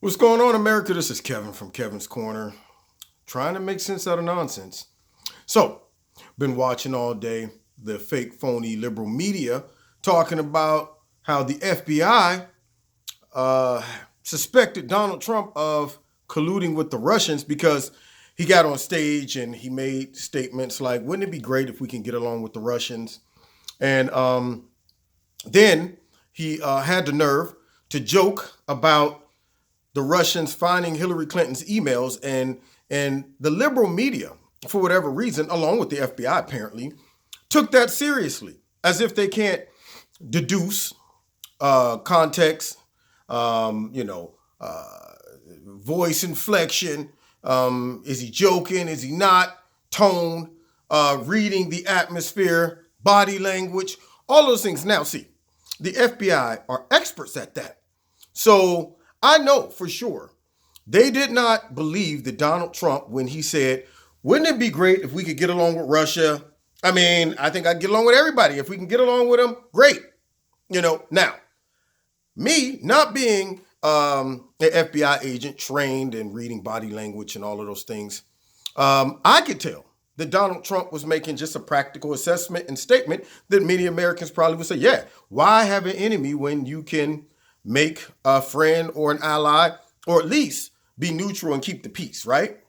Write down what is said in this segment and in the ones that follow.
What's going on, America? This is Kevin from Kevin's Corner, trying to make sense out of nonsense. So, been watching all day the fake, phony liberal media talking about how the FBI suspected Donald Trump of colluding with the Russians because he got on stage and he made statements like, "Wouldn't it be great if we can get along with the Russians?" And then he had the nerve to joke about the Russians finding Hillary Clinton's emails, and the liberal media, for whatever reason, along with the FBI apparently, took that seriously, as if they can't deduce context, voice inflection. Is he joking? Is he not? Tone, reading the atmosphere, body language, all those things. Now, see, the FBI are experts at that. So I know for sure they did not believe that Donald Trump when he said, "Wouldn't it be great if we could get along with Russia?" I mean, I think I'd get along with everybody. If we can get along with them, great. Now, me not being an FBI agent trained in reading body language and all of those things, I could tell that Donald Trump was making just a practical assessment and statement that many Americans probably would say, yeah, why have an enemy when you can make a friend or an ally, or at least be neutral and keep the peace, right?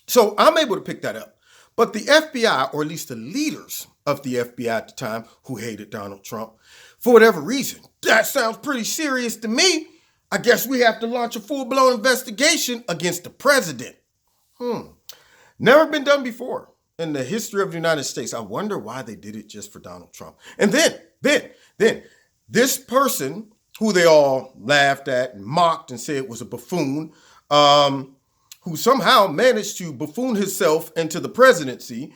So I'm able to pick that up. But the FBI, or at least the leaders of the FBI at the time who hated Donald Trump, for whatever reason, that sounds pretty serious to me. I guess we have to launch a full-blown investigation against the president. Never been done before in the history of the United States. I wonder why they did it just for Donald Trump. And then, this person who they all laughed at and mocked and said was a buffoon, who somehow managed to buffoon himself into the presidency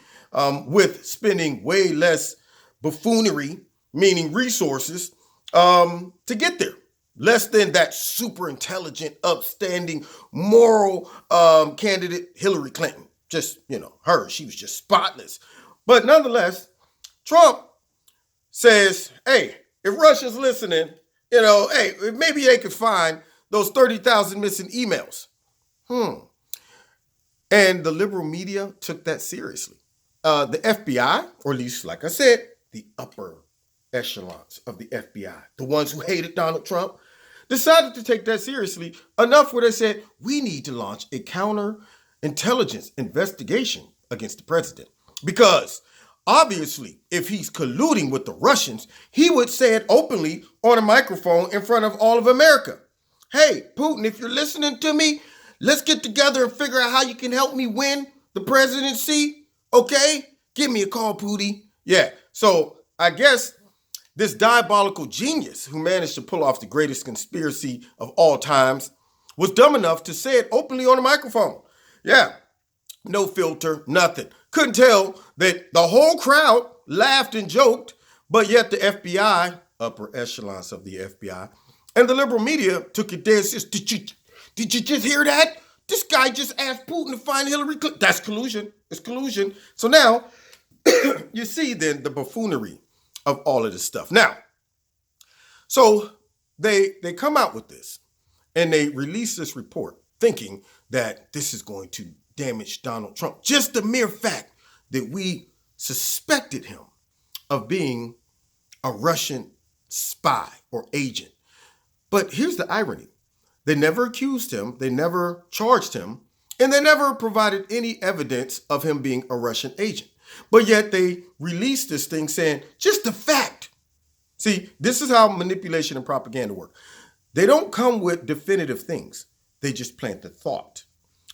with spending way less buffoonery, meaning resources, to get there. Less than that super intelligent, upstanding, moral candidate, Hillary Clinton. Just, she was just spotless. But nonetheless, Trump says, hey, if Russia's listening, hey, maybe they could find those 30,000 missing emails. And the liberal media took that seriously. The FBI, or at least, like I said, the upper echelons of the FBI, the ones who hated Donald Trump, decided to take that seriously enough where they said, we need to launch a counterintelligence investigation against the president. Because obviously, if he's colluding with the Russians, he would say it openly on a microphone in front of all of America. Hey, Putin, if you're listening to me, let's get together and figure out how you can help me win the presidency. Okay? Give me a call, Putin. Yeah. So I guess this diabolical genius who managed to pull off the greatest conspiracy of all times was dumb enough to say it openly on a microphone. Yeah. No filter, nothing. Couldn't tell that the whole crowd laughed and joked, but yet the FBI, upper echelons of the FBI, and the liberal media took it dead serious. Did you just hear that? This guy just asked Putin to find Hillary Clinton. That's collusion. It's collusion. So now, you see then the buffoonery of all of this stuff. Now, so they come out with this, and they release this report thinking that this is going to damage Donald Trump. Just the mere fact that we suspected him of being a Russian spy or agent. But here's the irony. They never accused him, they never charged him, and they never provided any evidence of him being a Russian agent. But yet they released this thing saying, just the fact. See, this is how manipulation and propaganda work. They don't come with definitive things. They just plant the thought.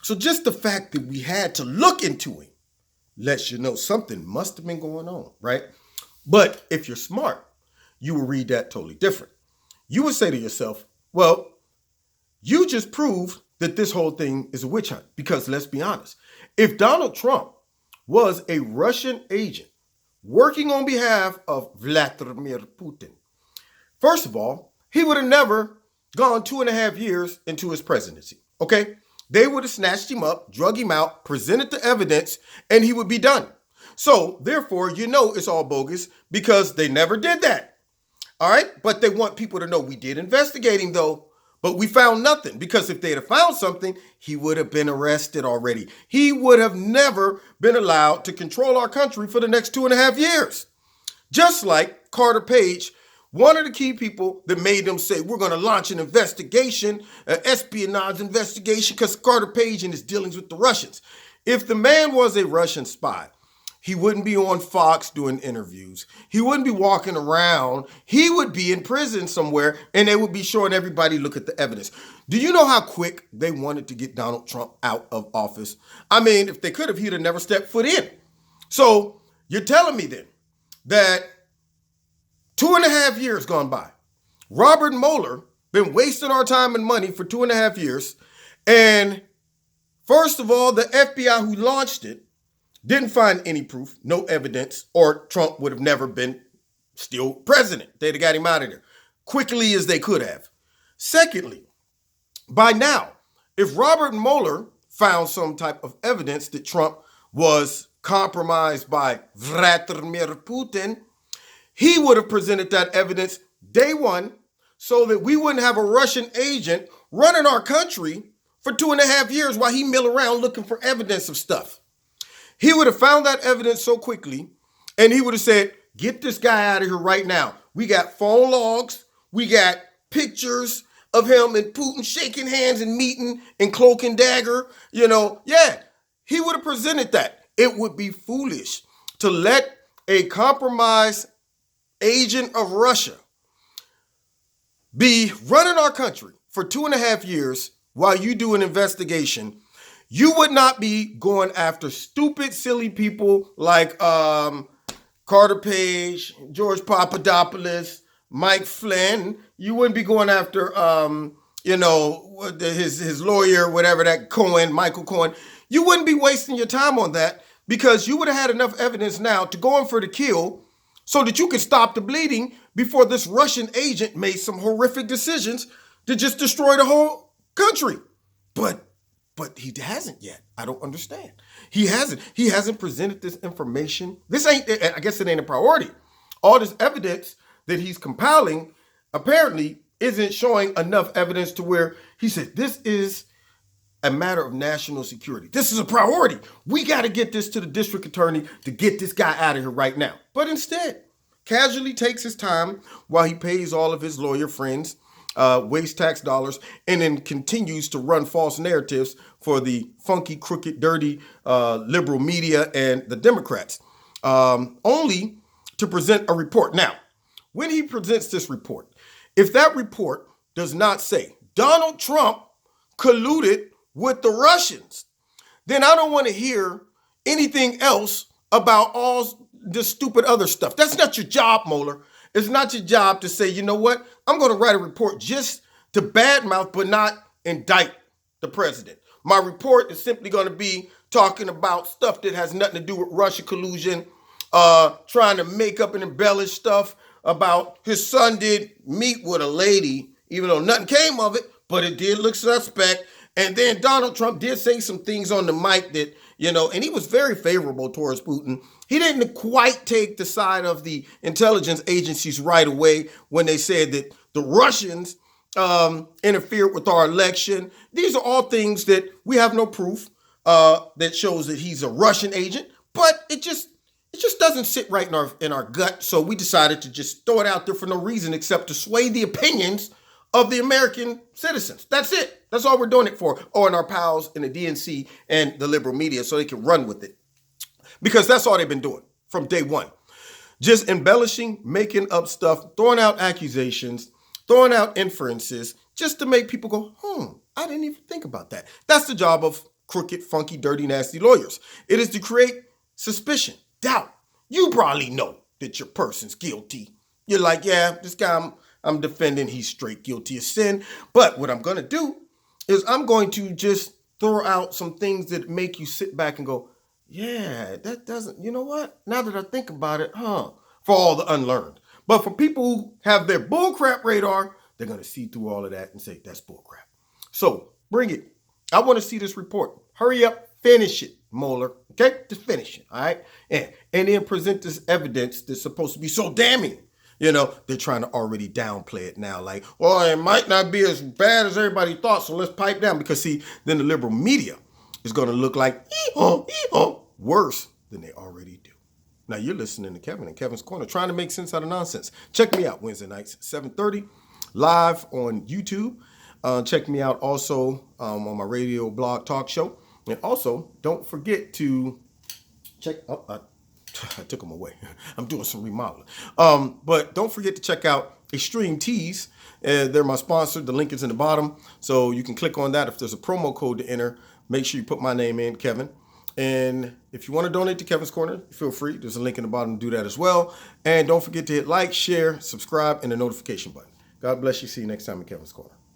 So just the fact that we had to look into him lets you know something must have been going on, right? But if you're smart, you will read that totally different. You would say to yourself, well, you just proved that this whole thing is a witch hunt. Because let's be honest, if Donald Trump was a Russian agent working on behalf of Vladimir Putin, first of all, he would have never gone 2.5 years into his presidency, okay? They would have snatched him up, drug him out, presented the evidence, and he would be done. So, therefore, it's all bogus because they never did that. All right? But they want people to know we did investigate him, though. But we found nothing, because if they'd have found something, he would have been arrested already. He would have never been allowed to control our country for the next 2.5 years. Just like Carter Page, one of the key people that made them say, we're going to launch an investigation, an espionage investigation, because Carter Page and his dealings with the Russians. If the man was a Russian spy, he wouldn't be on Fox doing interviews. He wouldn't be walking around. He would be in prison somewhere, and they would be showing everybody, look at the evidence. Do you know how quick they wanted to get Donald Trump out of office? I mean, if they could have, he'd have never stepped foot in. So you're telling me then that 2.5 years gone by, Robert Mueller been wasting our time and money for 2.5 years, and first of all, the FBI who launched it didn't find any proof, no evidence, or Trump would have never been still president. They'd have got him out of there quickly as they could have. Secondly, by now, if Robert Mueller found some type of evidence that Trump was compromised by Vladimir Putin, he would have presented that evidence day one so that we wouldn't have a Russian agent running our country for 2.5 years while he mill around looking for evidence of stuff. He would have found that evidence so quickly, and he would have said, get this guy out of here right now. We got phone logs. We got pictures of him and Putin shaking hands and meeting in cloak and dagger. Yeah, he would have presented that. It would be foolish to let a compromised agent of Russia be running our country for 2.5 years while you do an investigation. You would not be going after stupid, silly people like Carter Page, George Papadopoulos, Mike Flynn. You wouldn't be going after, his lawyer, whatever, that Cohen, Michael Cohen. You wouldn't be wasting your time on that, because you would have had enough evidence now to go in for the kill so that you could stop the bleeding before this Russian agent made some horrific decisions to just destroy the whole country. But he hasn't yet. I don't understand. He hasn't presented this information. I guess it ain't a priority. All this evidence that he's compiling apparently isn't showing enough evidence to where he said, this is a matter of national security. This is a priority. We got to get this to the district attorney to get this guy out of here right now. But instead, casually takes his time while he pays all of his lawyer friends waste tax dollars, and then continues to run false narratives for the funky, crooked, dirty liberal media and the Democrats, only to present a report. Now, when he presents this report, if that report does not say Donald Trump colluded with the Russians, then I don't want to hear anything else about all this stupid other stuff. That's not your job, Mueller. It's not your job to say, you know what, I'm going to write a report just to badmouth but not indict the president. My report is simply going to be talking about stuff that has nothing to do with Russia collusion, trying to make up and embellish stuff about his son did meet with a lady, even though nothing came of it, but it did look suspect. And then Donald Trump did say some things on the mic that, and he was very favorable towards Putin. He didn't quite take the side of the intelligence agencies right away when they said that the Russians interfered with our election. These are all things that we have no proof that shows that he's a Russian agent, but it just doesn't sit right in our gut. So we decided to just throw it out there for no reason except to sway the opinions of the American citizens. That's it. That's all we're doing it for. Oh, and our pals in the DNC and the liberal media so they can run with it. Because that's all they've been doing from day one. Just embellishing, making up stuff, throwing out accusations, throwing out inferences, just to make people go, I didn't even think about that. That's the job of crooked, funky, dirty, nasty lawyers. It is to create suspicion, doubt. You probably know that your person's guilty. You're like, yeah, this guy I'm defending, he's straight guilty of sin. But what I'm going to do is I'm going to just throw out some things that make you sit back and go, yeah, that doesn't, you know what? Now that I think about it, for all the unlearned. But for people who have their bullcrap radar, they're going to see through all of that and say, that's bullcrap. So bring it. I want to see this report. Hurry up, finish it, Mueller. Okay? Just finish it, all right? And then present this evidence that's supposed to be so damning They're trying to already downplay it now. Like, well, it might not be as bad as everybody thought, so let's pipe down. Because, see, then the liberal media is going to look like worse than they already do. Now, you're listening to Kevin in Kevin's Corner, trying to make sense out of nonsense. Check me out Wednesday nights, 7:30, live on YouTube. Check me out also on my radio blog talk show. And also, don't forget to check out, I took them away. I'm doing some remodeling. But don't forget to check out Extreme Tees. They're my sponsor. The link is in the bottom. So you can click on that. If there's a promo code to enter, make sure you put my name in, Kevin. And if you want to donate to Kevin's Corner, feel free. There's a link in the bottom to do that as well. And don't forget to hit like, share, subscribe, and the notification button. God bless you. See you next time in Kevin's Corner.